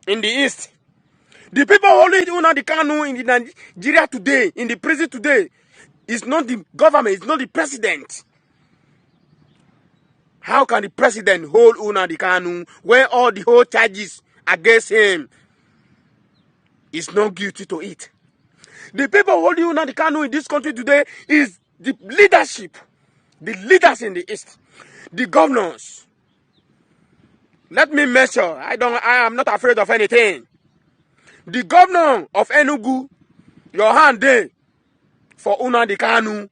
in the east. The people holding Nnamdi Kanu in the Nigeria today, in the prison today, is not the government, it's not the president. How can the president hold Nnamdi Kanu when all the whole charges against him is not guilty to it? The people holding Nnamdi Kanu in this country today is the leadership, the leaders in the east, the governors. Let me measure. I am not afraid of anything. The governor of Enugu, your hand there for Nnamdi Kanu.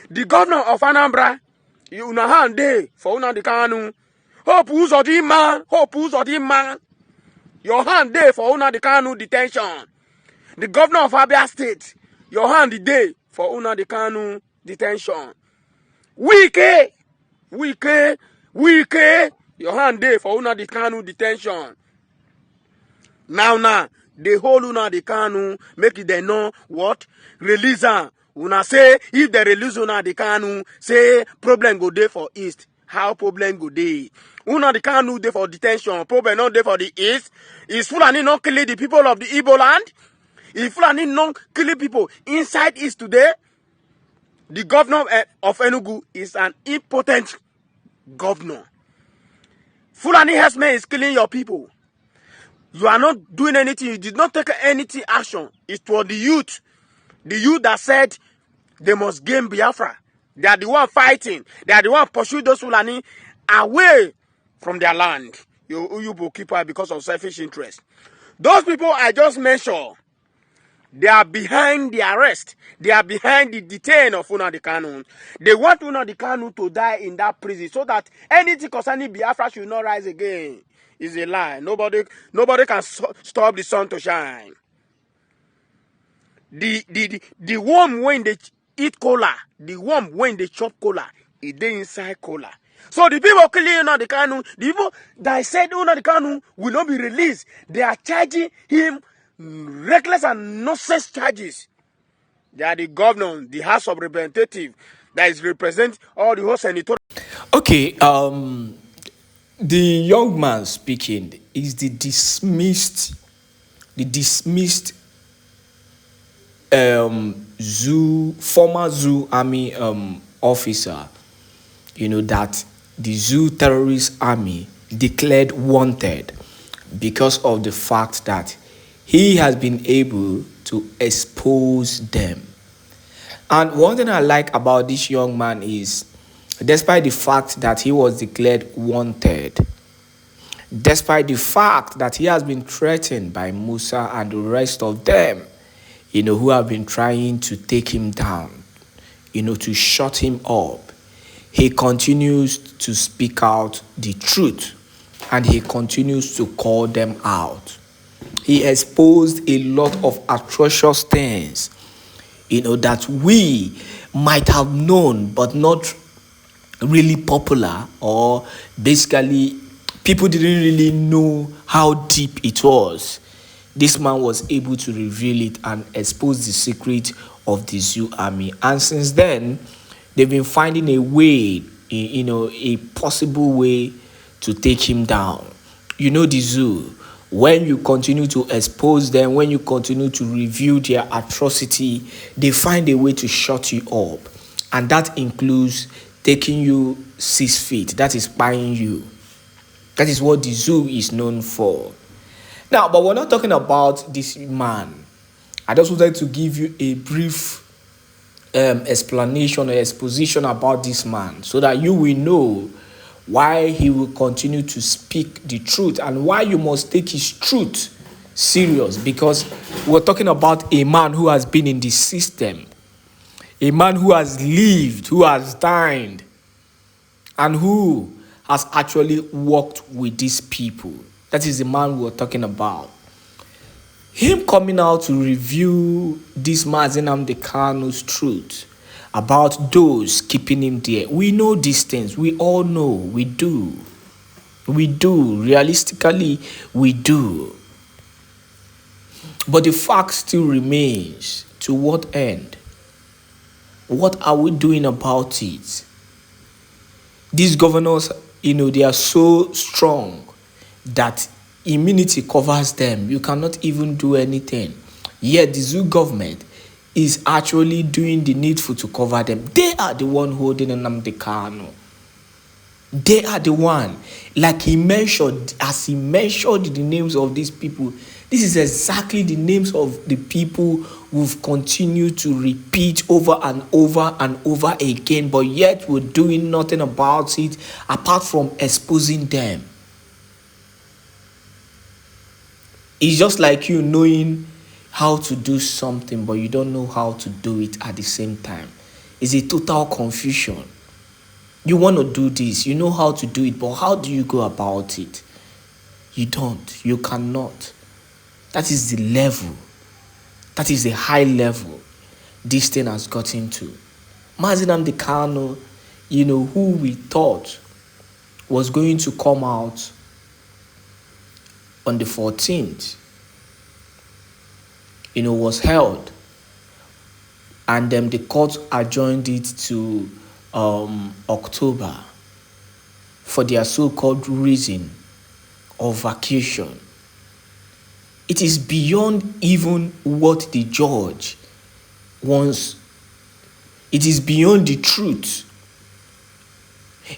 The governor of Anambra, your hand there for Nnamdi Kanu. Hope Uzodimma, your hand there for Nnamdi Kanu detention. The governor of Abia State, your hand there for Nnamdi Kanu detention. Wike, your hand there for Nnamdi Kanu detention. Now, they hold Nnamdi Kanu, make it they know what? Release her. Una say, if they release Nnamdi Kanu, say, problem go there for East. How problem go there? Nnamdi Kanu there for detention, problem not there for the East. Is Fulani not killing the people of the Igbo land? Is Fulani not killing people inside East today? The governor of Enugu is an impotent governor. Fulani herdsmen is killing your people. You are not doing anything. You did not take anything action. It was the youth that said they must gain Biafra. They are the one fighting. They are the one pursuing those Fulani away from their land. You keeper because of selfish interest. Those people I just mentioned, they are behind the arrest. They are behind the detain of Nnamdi Kanu. They want Nnamdi Kanu to die in that prison so that anything concerning Biafra should not rise again. Is a lie. Nobody can stop the sun to shine. The worm when they eat cola, the worm when they chop cola, it dey inside cola. So the people killing Nnamdi Kanu, the people that said Nnamdi Kanu will not be released, they are charging him reckless and nonsense charges. They are the governor, the House of Representatives that is represent all the whole senatorial. Okay, the young man speaking is the dismissed former zoo army officer, that the zoo terrorist army declared wanted because of the fact that he has been able to expose them. And one thing I like about this young man is, despite the fact that he was declared wanted, despite the fact that he has been threatened by Musa and the rest of them, who have been trying to take him down, to shut him up, he continues to speak out the truth and he continues to call them out. He exposed a lot of atrocious things, that we might have known but not really popular, or basically people didn't really know how deep it was. This man was able to reveal it and expose the secret of the zoo army. And since then, they've been finding a way, a possible way to take him down. The zoo, when you continue to expose them, when you continue to reveal their atrocity, they find a way to shut you up. And that includes taking you 6 feet. That is spying you. That is what the zoo is known for. Now, but we're not talking about this man. I just wanted to give you a brief explanation or exposition about this man so that you will know why he will continue to speak the truth and why you must take his truth serious, because we're talking about a man who has been in the system, a man who has lived, who has dined, and who has actually worked with these people. That is the man we're talking about. Him coming out to review this Nnamdi Kanu's truth about those keeping him there. We know these things. We all know. We do. Realistically, we do. But the fact still remains. To what end? What are we doing about it? These governors, they are so strong that immunity covers them. You cannot even do anything. Yet the zoo government is actually doing the needful to cover them. They are the one holding Nnamdi Kanu. They are the one. Like he mentioned, as he mentioned the names of these people, this is exactly the names of the people who've continued to repeat over and over and over again, but yet we're doing nothing about it apart from exposing them. It's just like you knowing how to do something, but you don't know how to do it at the same time. It's a total confusion. You want to do this, you know how to do it, but how do you go about it? You don't. You cannot. That is the level. That is the high level this thing has gotten to. Mazi Nnamdi Kanu, who we thought was going to come out on the 14th, was held. And then the court adjourned it to October for their so-called reason of vacation. It is beyond even what the judge wants. It is beyond the truth.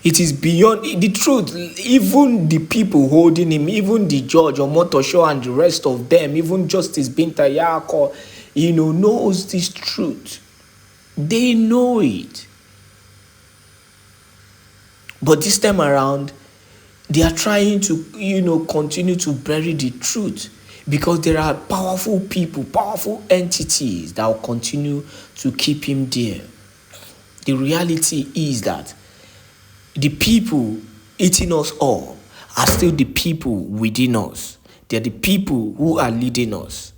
It is beyond the truth. Even the people holding him, even the judge, Omotosho, and the rest of them, even Justice Binta Yako, knows this truth. They know it. But this time around, they are trying to, continue to bury the truth because there are powerful people, powerful entities that will continue to keep him there. The reality is that the people eating us all are still the people within us. They're the people who are leading us.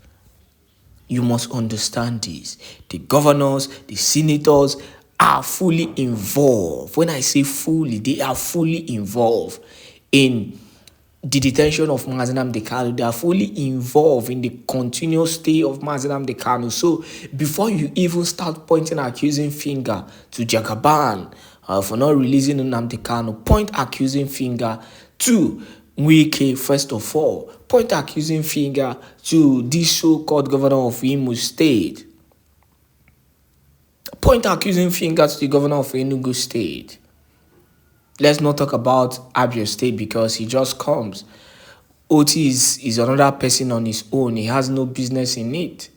You must understand this. The governors, the senators are fully involved. When I say fully, they are fully involved in the detention of Mazi Nnamdi Kanu. They are fully involved in the continuous stay of Mazi Nnamdi Kanu. So before you even start pointing accusing finger to Jagaban for not releasing Nnamdi Kanu, point accusing finger to Wike, first of all. Point accusing finger to this so-called governor of Imo State. Point accusing finger to the governor of Enugu State. Let's not talk about Abia State because he just comes. Oti is another person on his own. He has no business in it.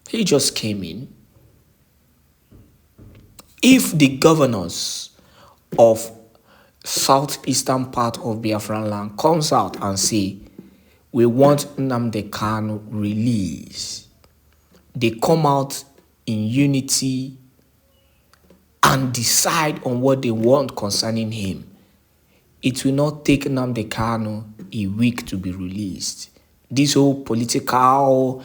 He just came in. If the governors of southeastern part of Biafraland comes out and say, we want Nnamdi Kanu released, they come out in unity and decide on what they want concerning him, it will not take Nnamdi Kanu a week to be released. This whole political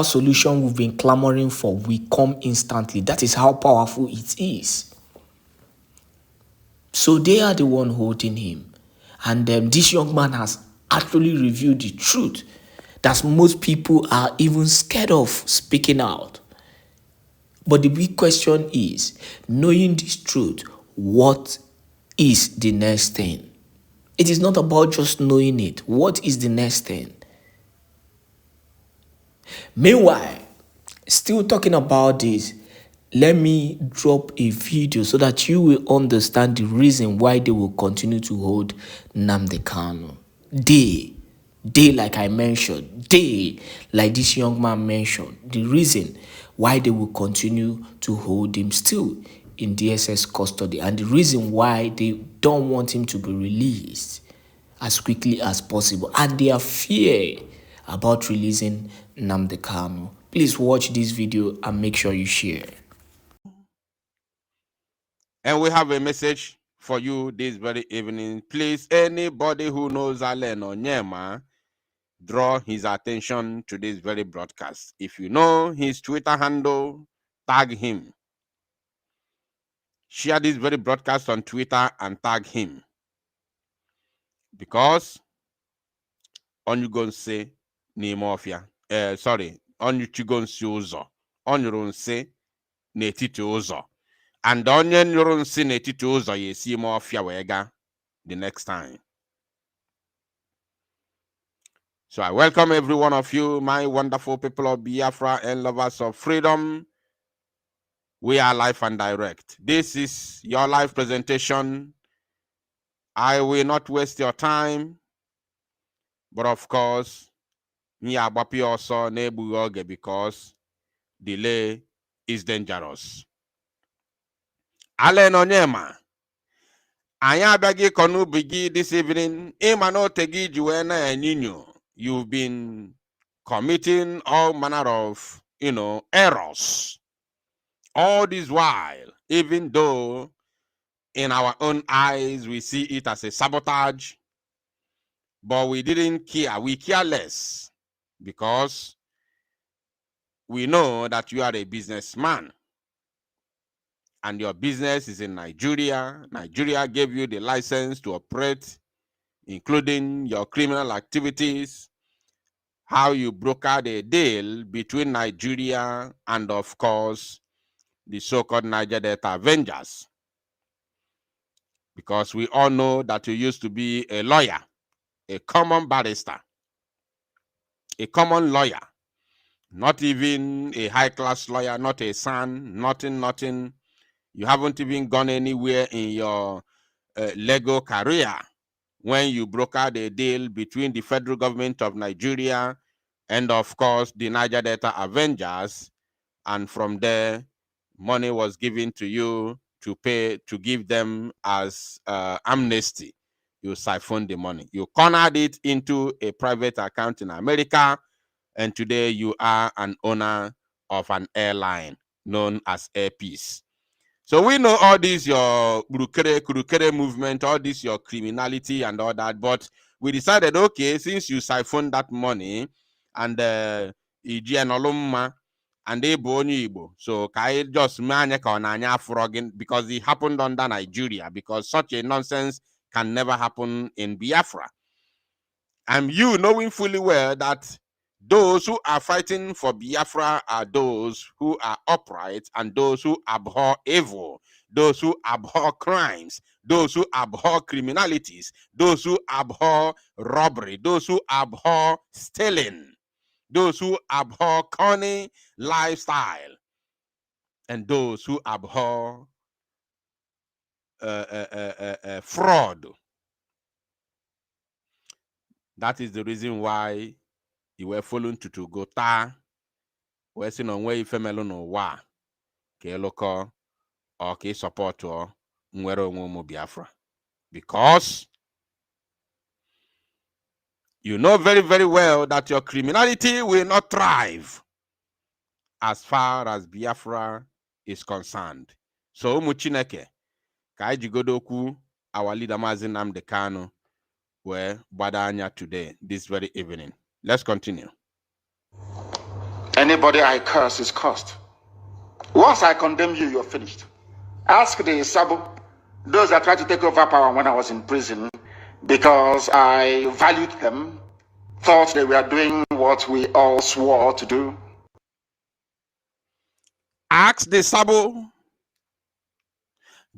solution we've been clamoring for will come instantly. That is how powerful it is. So they are the one holding him. And this young man has actually revealed the truth that most people are even scared of speaking out. But the big question is, knowing this truth, what is the next thing? It is not about just knowing it. What is the next thing? Meanwhile, still talking about this, let me drop a video so that you will understand the reason why they will continue to hold Nnamdi Kanu. They, like I mentioned, they, like this young man mentioned, the reason why they will continue to hold him still in DSS custody and the reason why they don't want him to be released as quickly as possible and their fear about releasing Nnamdi Kanu. Please watch this video and make sure you share. And we have a message for you this very evening. Please, anybody who knows Allen or Nyema, draw his attention to this very broadcast. If you know his Twitter handle, tag him. Share this very broadcast on Twitter and tag him. Because on you go say Nemofia. Sorry, on you go see Uzo. On you say Netiti Uzo. And on you say Netiti Uzo, you see Mofia Wega the next time. So I welcome every one of you, my wonderful people of Biafra and lovers of freedom. We are live and direct. This is your live presentation. I will not waste your time, but of course, me agbapi also nebuoge because delay is dangerous. Allen Onyema, anya abịaghị ịkọ n'ubi gị this evening. Ịma na ote gị ji wee na-enyinyo. You've been committing all manner of, errors. All this while, even though in our own eyes we see it as a sabotage, but we didn't care. We care less because we know that you are a businessman and your business is in Nigeria. Nigeria gave you the license to operate, including your criminal activities, how you brokered a deal between Nigeria and, of course, the so-called Niger Delta Avengers. Because we all know that you used to be a lawyer, a common barrister, a common lawyer, not even a high-class lawyer, not a son, nothing. You haven't even gone anywhere in your legal career when you brokered a deal between the federal government of Nigeria and, of course, the Niger Delta Avengers. And from there, money was given to you to give them as amnesty. You siphoned the money. You cornered it into a private account in America, and today you are an owner of an airline known as Air Peace. So we know all this, your Kurukere movement, all this, your criminality and all that, but we decided, okay, since you siphoned that money and and they Igbo, so I just because it happened under Nigeria, because such a nonsense can never happen in Biafra. And you knowing fully well that those who are fighting for Biafra are those who are upright and those who abhor evil, those who abhor crimes, those who abhor criminalities, those who abhor robbery, those who abhor stealing, those who abhor corny lifestyle, and those who abhor fraud. That is the reason why you were following to go ta. We're seeing on where you femelo no wa ke local or ke support or nwere onwe Biafra, because you know very, very well that your criminality will not thrive as far as Biafra is concerned. So Muchineke, ka jigodoku, our leader Mazi Nnamdi Kanu, were badanya today, this very evening. Let's continue. Anybody I curse is cursed. Once I condemn you, you're finished. Ask the Sabo, those that tried to take over power when I was in prison, because I valued them, thought they were doing what we all swore to do. Ask the Sabo,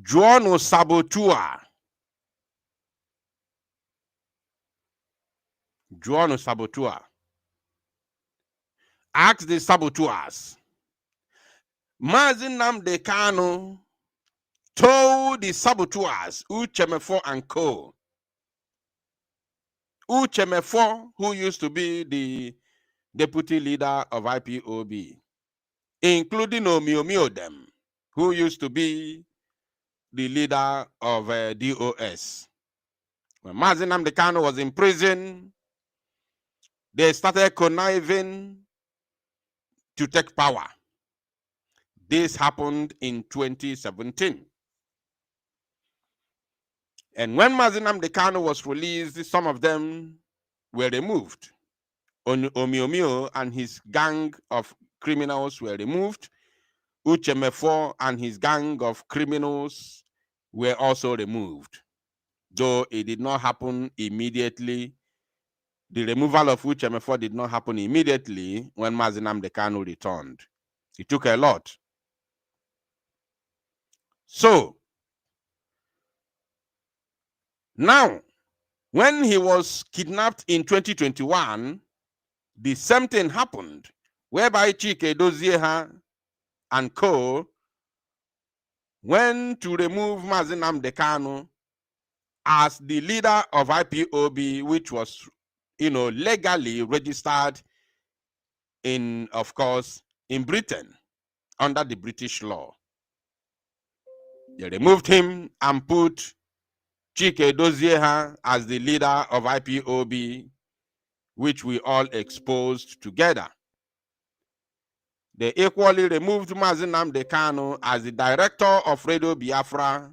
Juano Sabotua. Juano Sabotua. Ask the saboteurs. Mazi Nnamdi Kanu told the saboteurs, Uchemefo and Co. Uchemefo, who used to be the deputy leader of IPOB, including Omiomio, who used to be the leader of DOS. When Mazi Nnamdi Kanu was in prison, they started conniving to take power. This happened in 2017. And when Mazi Nnamdi Kanu was released, some of them were removed. Omiomio and his gang of criminals were removed. Uchemefo and his gang of criminals were also removed. Though it did not happen immediately. The removal of Uchemefo did not happen immediately when Mazi Nnamdi Kanu returned. It took a lot. So, now, When he was kidnapped in 2021, the same thing happened, whereby Chike Dozieha and co went to remove Mazi Nnamdi Kanu as the leader of IPOB, which was, legally registered in, of course, in Britain under the British law. They removed him and put Chike Dozieha as the leader of IPOB, which we all exposed together. They equally removed Mazi Nnamdi Kanu as the director of Radio Biafra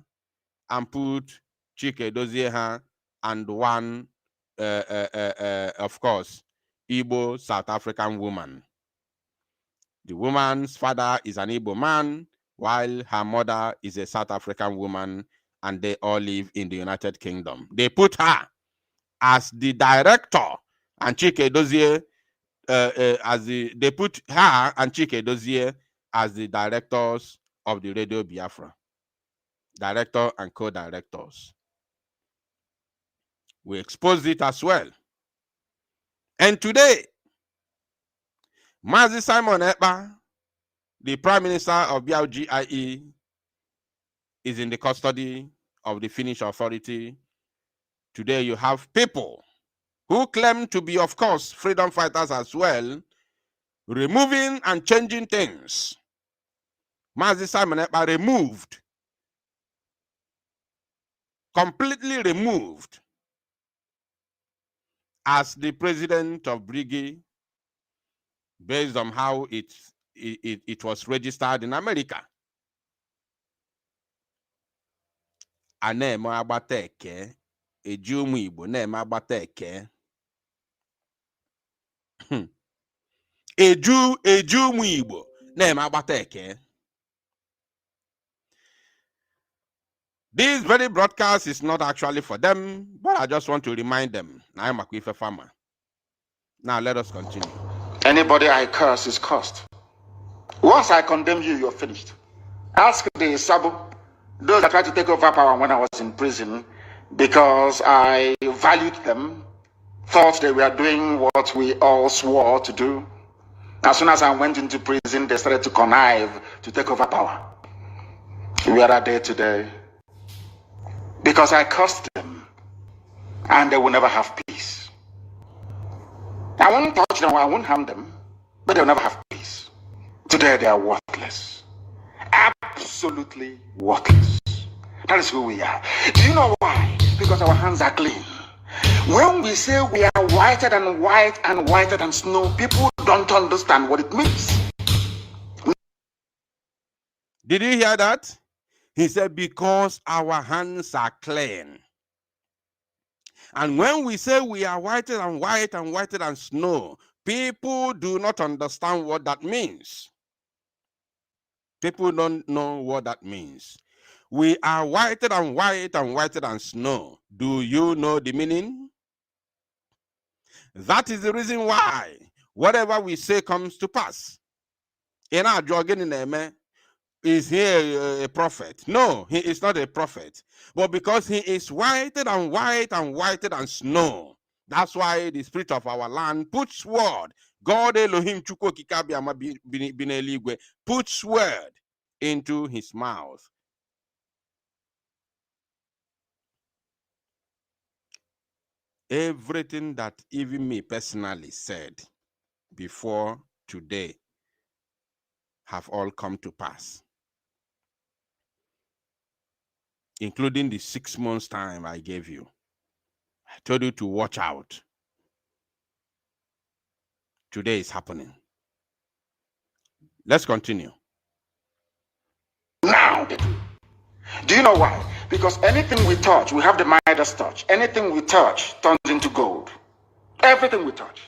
and put Chike Dozieha and one, of course, Igbo South African woman. The woman's father is an Igbo man, while her mother is a South African woman, and they all live in the United Kingdom. They put her as the director, and Chike Dozie they put her and Chike Dozie as the directors of the Radio Biafra, director and co-directors. We exposed it as well. And today, Mazi Simon Èkpá, the Prime Minister of BRGIE, is in the custody of the Finnish authority. Today, you have people who claim to be, of course, freedom fighters as well, removing and changing things. Mazi Simon Èkpá removed, completely removed, as the president of Briggy, based on how it was registered in America. Aneme agbata eke, eji ụmụ Igbo na-eme agbata eke. Eju ụmụ Igbo na-eme agbata eke. This very broadcast is not actually for them, but I just want to remind them. Now let us continue. Anybody I curse is cursed. Once I condemn you, you're finished. Ask the Sabo, those that tried to take over power when I was in prison, because I valued them, thought they were doing what we all swore to do. As soon as I went into prison, they started to connive to take over power. We are there today because I cursed them, and they will never have peace. I won't touch them, I won't harm them, but they'll never have peace. Today they are worthless. Absolutely worthless. That is who we are. Do you know why? Because our hands are clean. When we say we are whiter than white and whiter than snow, people don't understand what it means. Did you hear that? He said, because our hands are clean. And when we say we are whiter than white and whiter than snow, people do not understand what that means. People don't know what that means. We are whiter than white and whiter than snow. Do you know the meaning? That is the reason why whatever we say comes to pass. In our jogging in the is he a prophet? No, he is not a prophet. But because he is whiter than white and whiter than snow, that's why the spirit of our land puts word. God Elohim Chukwu Kikabiama Bineligwe puts word into his mouth. Everything that even me personally said before today have all come to pass, including the 6 months time I gave you. I told you to watch out. Today is happening. Let's continue. Now, do you know why? Because anything we touch, we have the Midas touch. Anything we touch turns into gold. Everything we touch.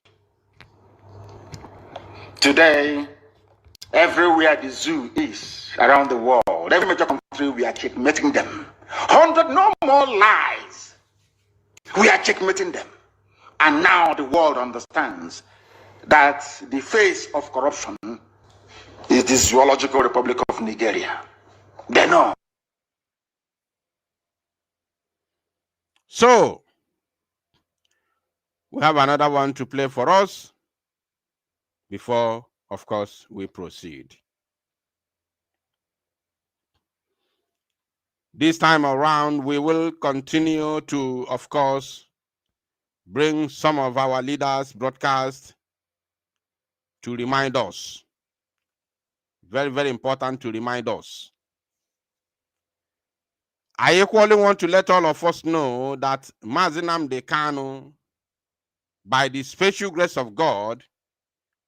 Today, everywhere the zoo is around the world, every major country, we are checkmating them. 100, no more lies. We are checkmating them. And now the world understands that the face of corruption is the Zoological Republic of Nigeria. They know. So, We have another one to play for us before, of course, we proceed. This time around, we will continue to, of course, bring some of our leaders' broadcast to remind us. Very, very important to remind us. I equally want to let all of us know that Mazi Nnamdi Kanu, by the special grace of God,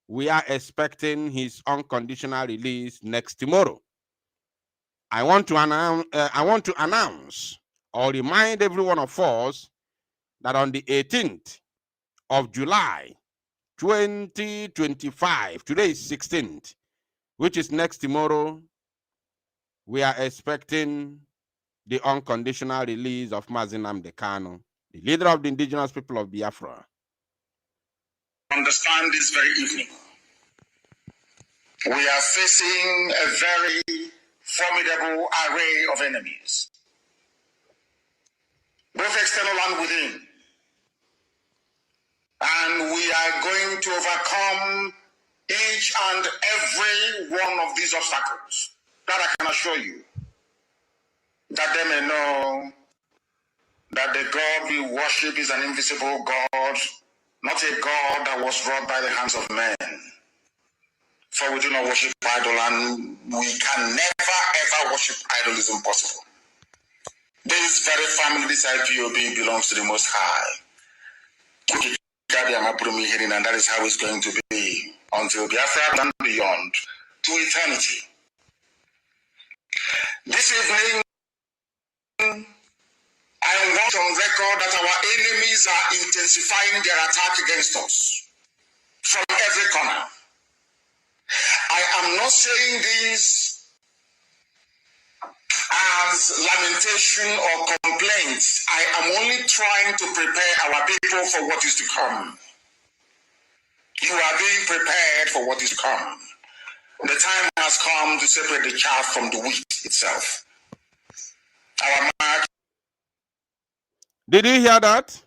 we are expecting his unconditional release next tomorrow. I want to announce or remind every one of us that on the 18th of July, 2025, today is 16th, which is next tomorrow, we are expecting the unconditional release of Mazi Nnamdi Kanu, the leader of the indigenous people of Biafra. Understand this very evening, we are facing a very formidable array of enemies, both external and within. And we are going to overcome each and every one of these obstacles. That I can assure you. That they may know that the God we worship is an invisible God, not a God that was wrought by the hands of men. For we do not worship idol, and we can never ever worship idol is impossible. This very family, this IPOB, belongs to the Most High. And that is how it's going to be until Biafra and beyond, to eternity. This evening, I want on record that our enemies are intensifying their attack against us from every corner. I am not saying this as lamentation or complaints. I am only trying to prepare our people for what is to come. You are being prepared for what is to come. The time has come to separate the chaff from the wheat itself. Our mark. Did you hear that?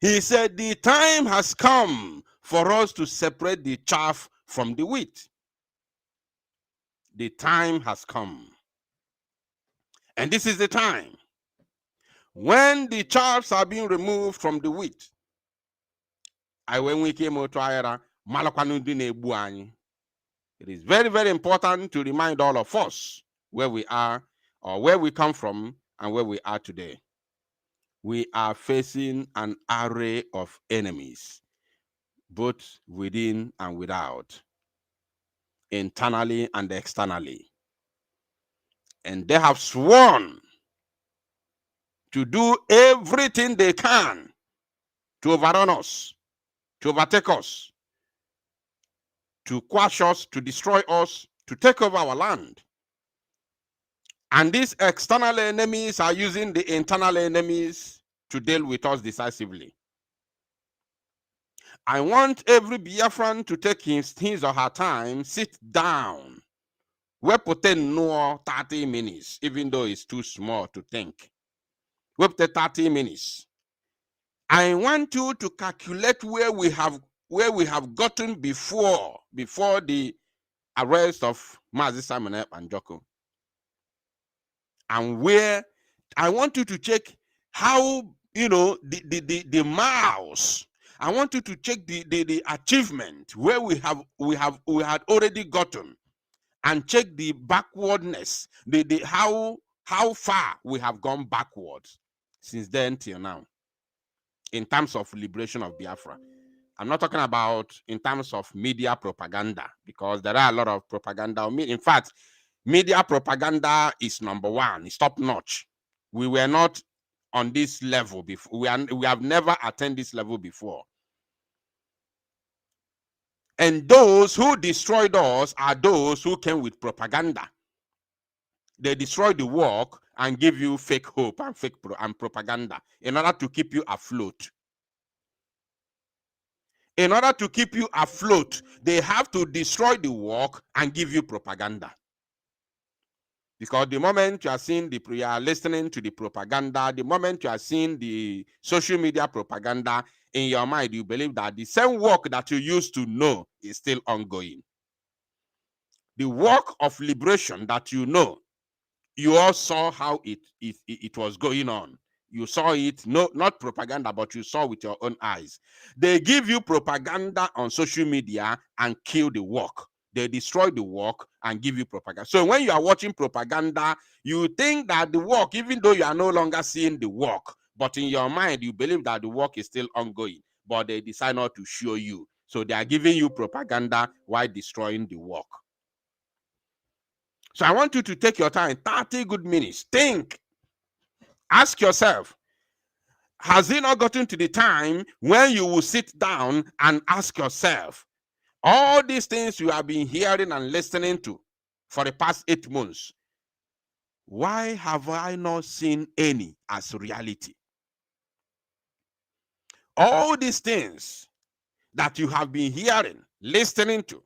He said the time has come for us to separate the chaff from the wheat. The time has come. And this is the time when the chaffs are being removed from the wheat. It is very, very important to remind all of us where we are, or where we come from, and where we are today. We are facing an array of enemies, both within and without, internally and externally. And they have sworn to do everything they can to overrun us, to overtake us, to quash us, to destroy us, to take over our land. And these external enemies are using the internal enemies to deal with us decisively. I want every Biafran to take his or her time, sit down. We put in no 30 minutes, even though it's too small to think. We put 30 minutes. I want you to calculate where we have gotten before the arrest of Mazi Simon and Joko. And where I want you to check how, the miles. I want you to check the achievement where we had already gotten, and check the backwardness, how far we have gone backwards since then till now in terms of liberation of Biafra. I'm not talking about in terms of media propaganda, because there are a lot of propaganda. In fact, media propaganda is number one. It's top notch. We were not on this level before. We have never attained this level before. And those who destroyed us are those who came with propaganda. They destroy the work and give you fake hope and fake propaganda in order to keep you afloat. In order to keep you afloat, they have to destroy the work and give you propaganda. Because the moment you are listening to the propaganda, the moment you are seeing the social media propaganda, in your mind, you believe that the same work that you used to know is still ongoing. The work of liberation that you know, you all saw how it was going on. You saw it, no, not propaganda, but you saw with your own eyes. They give you propaganda on social media and kill the work. They destroy the work and give you propaganda. So when you are watching propaganda, you think that the work, even though you are no longer seeing the work, but in your mind, you believe that the work is still ongoing, but they decide not to show you. So they are giving you propaganda while destroying the work. So I want you to take your time, 30 good minutes. Think. Ask yourself, has it not gotten to the time when you will sit down and ask yourself, all these things you have been hearing and listening to for the past 8 months, why have I not seen any as reality? All these things that you have been hearing, listening to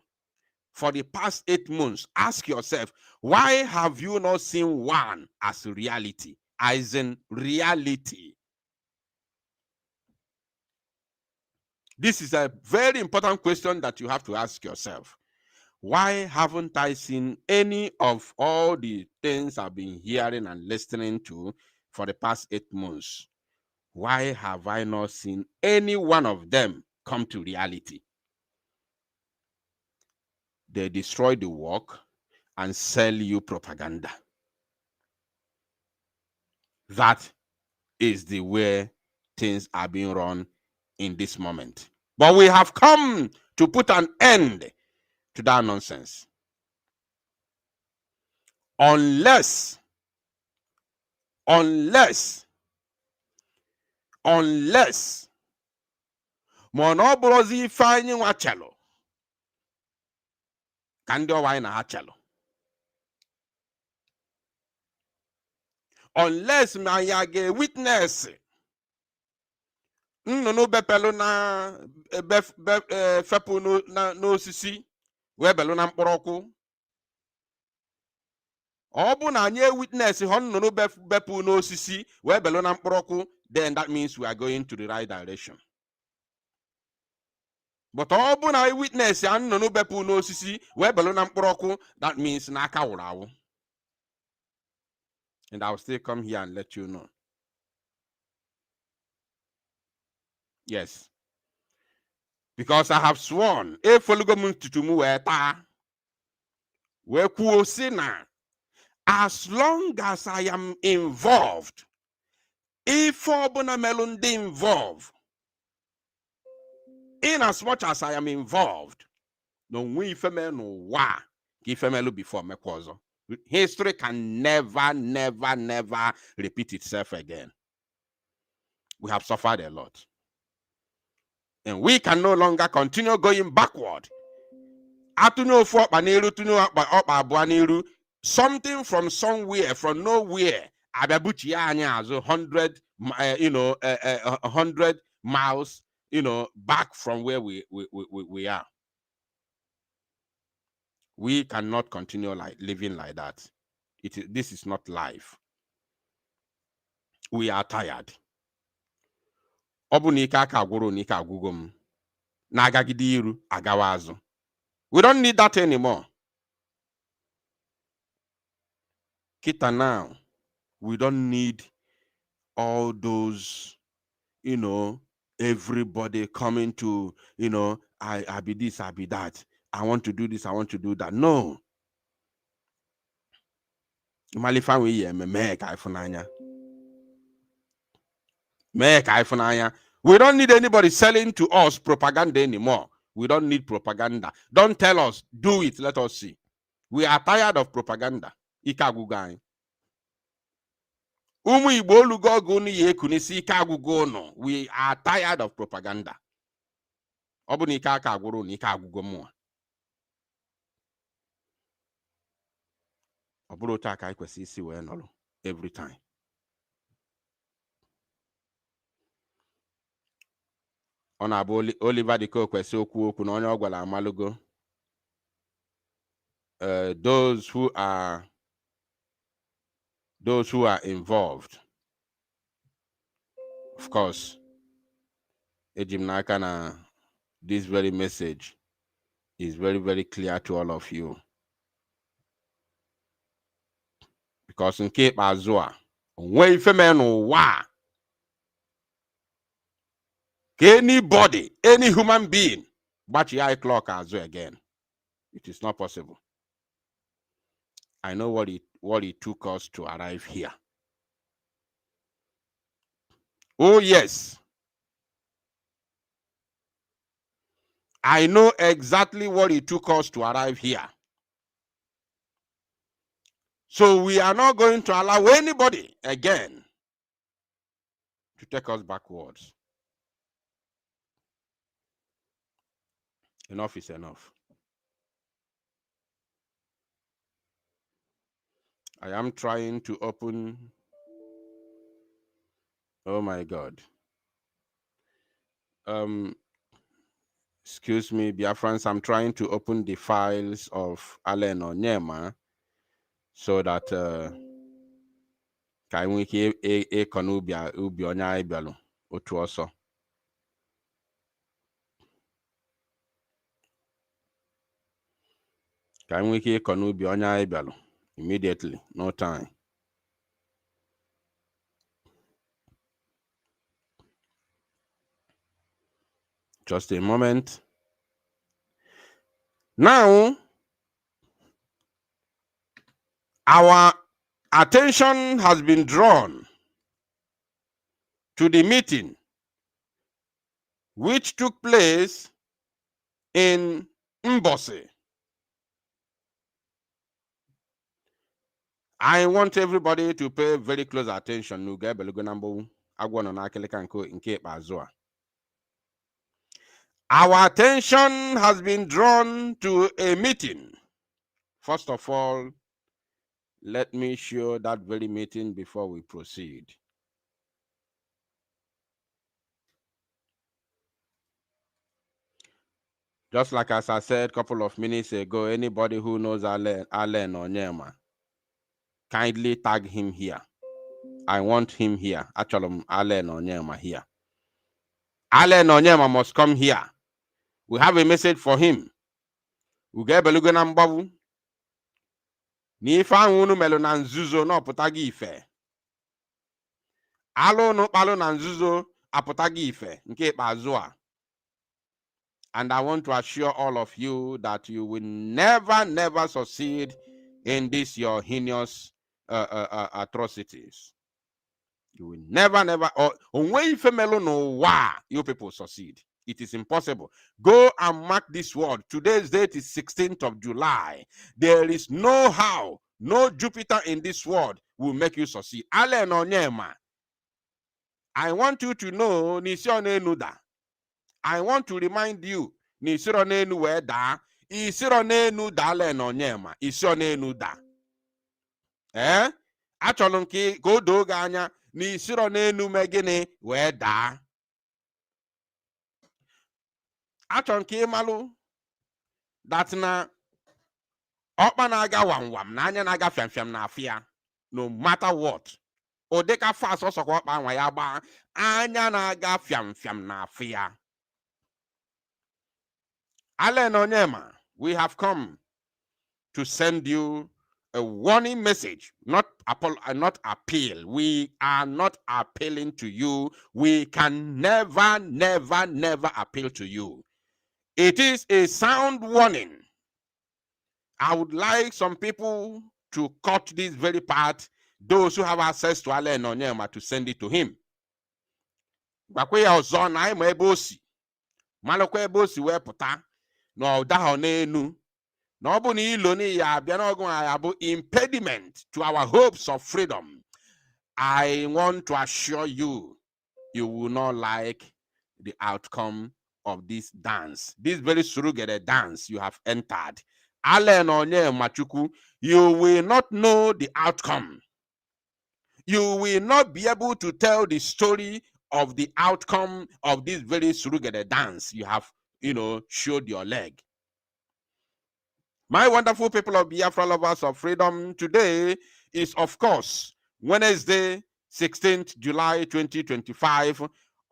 for the past 8 months, ask yourself, why have you not seen one as reality? As in reality. This is a very important question that you have to ask yourself. Why haven't I seen any of all the things I've been hearing and listening to for the past 8 months? Why have I not seen any one of them come to reality? They destroy the work and sell you propaganda. That is the way things are being run in this moment. But we have come to put an end to that nonsense. Unless monobrozi finding wachelo kandio wine hachelo. Unless mayage witness nnụnụ bepelu na fepụ n'osisi wee belu na mkpụrụ ọkụ. Ọ bụ na anyị witness họ nnụnụ bepụ n'osisi wee belu na mkpụrụ ọkụ, then that means we are going to the right direction. But ọ bụ na witness ya nnụnụ bepụ n'osisi wee belu na mkpụrụ ọkụ, that means na aka wụrụ awụ. And I'll still come here and let you know. Yes. Because I have sworn, as long as I am involved, if involved, in as much as I am involved, no we before me. History can never repeat itself again. We have suffered a lot. And we can no longer continue going backward. Something from somewhere, from nowhere, 100 miles, back from where we are. We cannot continue living like that. This is not life. We are tired. We don't need that anymore. Kita now, we don't need all those, everybody coming to, I be this, I be that. I want to do this, I want to do that. No. We don't need anybody selling to us propaganda anymore. We don't need propaganda. Don't tell us, do it, let us see. We are tired of propaganda. We are tired of propaganda. Every time. Oliver Diko kwesị okwu na onye ọ gwara amalugo. Those who are those who are involved. Of course, Ejimnakana, this very message is very, very clear to all of you. Because in Cape Azua, way female wa anybody, any human being, but your eye clock Azua again. It is not possible. I know what it took us to arrive here. Oh, yes. I know exactly what it took us to arrive here. So we are not going to allow anybody again to take us backwards. Enough is enough. I am trying to open. Oh my God. Excuse me, Biafrans, I'm trying to open the files of Allen Onyema so that ka anyị nwee ike ịkọ n'ubi onye anyị bịalụ otu ọsọ. Ka anyị nwee ike ịkọ n'ubi onye anyị bịalụ immediately, no time. Just a moment. Now, our attention has been drawn to the meeting which took place in Mbosi. I want everybody to pay very close attention. Our attention has been drawn to a meeting. First of all, let me show that very meeting before we proceed. Just like as I said a couple of minutes ago, anybody who knows Allen Onyema, kindly tag him here. I want him here. Actually, Allen Onyema here. Allen Onyema must come here. We have a message for him. We get belugana mbabu. Ni ife unu melo na nzuzo no aputagi ife. Alo no palo na nzuzo aputagi ife. Nke Èkpá Azua. And I want to assure all of you that you will never succeed in this your heinous atrocities. You will never, or when you people succeed. It is impossible. Go and mark this word. Today's date is 16th of July. There is no how, no Jupiter in this world will make you succeed. Allen Onyema, I want you to know, Nisione Nuda. I want to remind you, Nisirone Nueda, Isirone Nuda Allen Onyema, Isirone Nuda. Acholonki, go doganya, Nisirone Numegene, Weda. Achonki malu that na okpa na-aga wam na anya na-aga fiam na afia no matter what. Odeka fast also kwa okpa nwa ya gba anya na-aga fiam na afia. Allen Onyema, we have come to send you a warning message, not appeal. We are not appealing to you. We can never appeal to you. It is a sound warning. I would like some people to cut this very part, those who have access to Allen Onyema, to send it to him. Bakwe ya ozo na imo ebosi. Malokwe ebosi we puta. No daho n'enu. No bu ni ilo ni ya bia na ogun ya bu impediment to our hopes of freedom. I want to assure you, you will not like the outcome of this dance, this very surugere dance you have entered. Allen Onyema Chukwu, you will not know the outcome. You will not be able to tell the story of the outcome of this very surugere dance you have, showed your leg. My wonderful people of Biafra, lovers of freedom, today is, of course, Wednesday, 16th July 2025.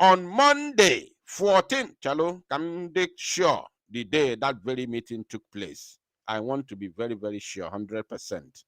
On Monday, 14th, Chalo, can make sure the day that very meeting took place. I want to be very, very sure, 100%.